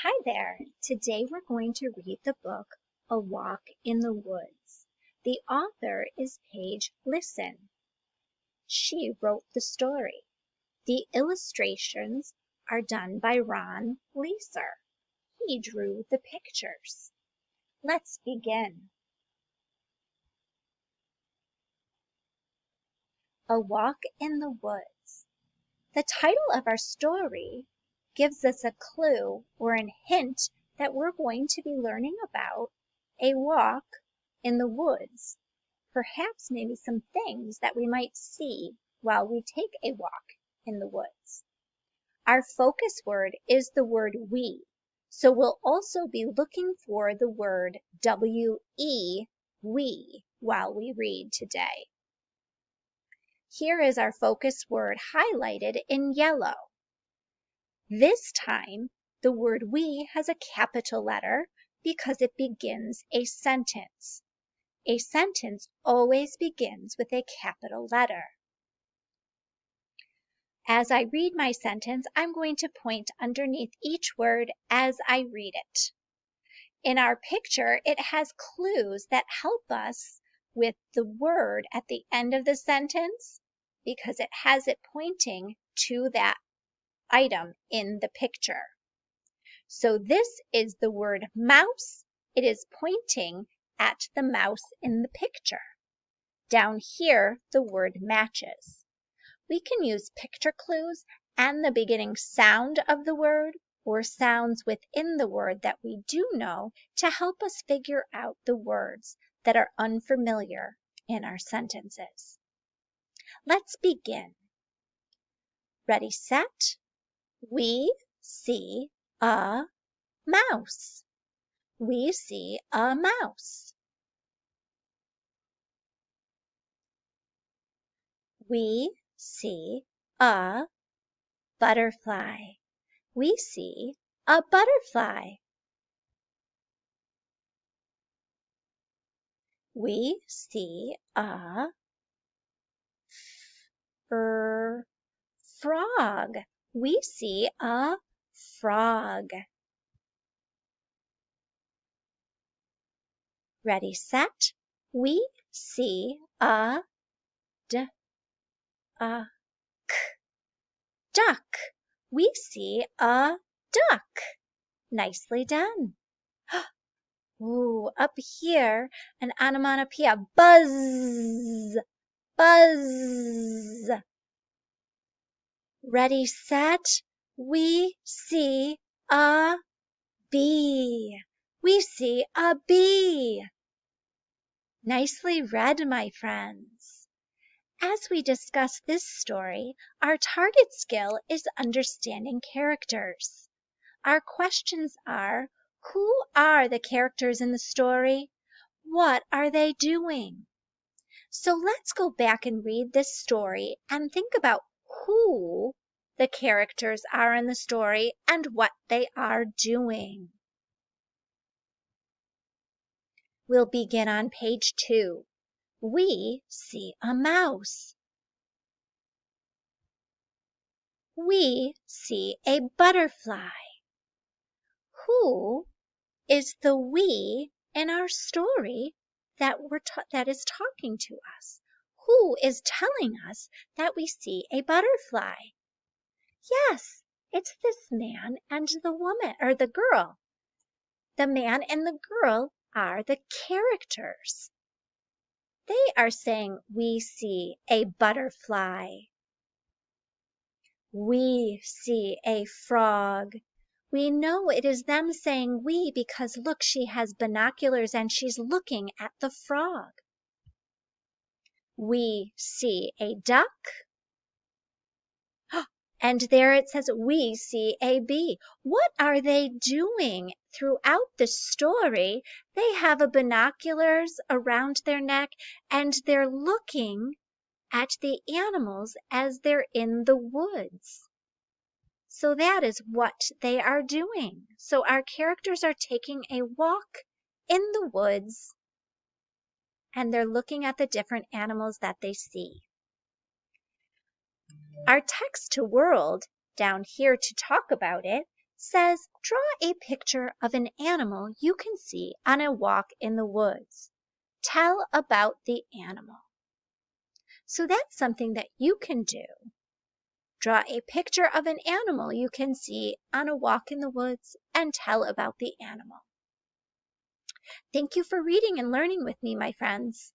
Hi there. Today we're going to read the book A Walk in the Woods. The author is Paige Lisson. She wrote the story. The illustrations are done by Ron Leeser. He drew the pictures. Let's begin. A Walk in the Woods. The title of our story gives us a clue or a hint that we're going to be learning about a walk in the woods. Perhaps maybe some things that we might see while we take a walk in the woods. Our focus word is the word we, so we'll also be looking for the word W-E, we, while we read today. Here is our focus word highlighted in yellow. This time, the word we has a capital letter because it begins a sentence. A sentence always begins with a capital letter. As I read my sentence, I'm going to point underneath each word as I read it. In our picture, it has clues that help us with the word at the end of the sentence because it has it pointing to that item in the picture. So this is the word mouse. It is pointing at the mouse in the picture. Down here, the word matches. We can use picture clues and the beginning sound of the word or sounds within the word that we do know to help us figure out the words that are unfamiliar in our sentences. Let's begin. Ready, set. We see a mouse. We see a mouse. We see a butterfly. We see a butterfly. We see a frog. We see a frog. Ready, set. We see a duck. We see a duck. Nicely done. Ooh, up here, an onomatopoeia. Buzz. Buzz. Ready, set. We see a bee. We see a bee. Nicely read, my friends. As we discuss this story, our target skill is understanding characters. Our questions are, who are the characters in the story? What are they doing? So let's go back and read this story and think about who the characters are in the story and what they are doing. We'll begin on page 2. We see a mouse. We see a butterfly. Who is the we in our story that is talking to us? Who is telling us that we see a butterfly? Yes, it's this man and the woman, or the girl. The man and the girl are the characters. They are saying, we see a butterfly. We see a frog. We know it is them saying we because look, she has binoculars and she's looking at the frog. We see a duck. And there it says, we see a bee. What are they doing throughout the story? They have a binoculars around their neck and they're looking at the animals as they're in the woods. So that is what they are doing. So our characters are taking a walk in the woods and they're looking at the different animals that they see. Our text to world down here to talk about it says, draw a picture of an animal you can see on a walk in the woods. Tell about the animal. So that's something that you can do. Draw a picture of an animal you can see on a walk in the woods and tell about the animal. Thank you for reading and learning with me, my friends.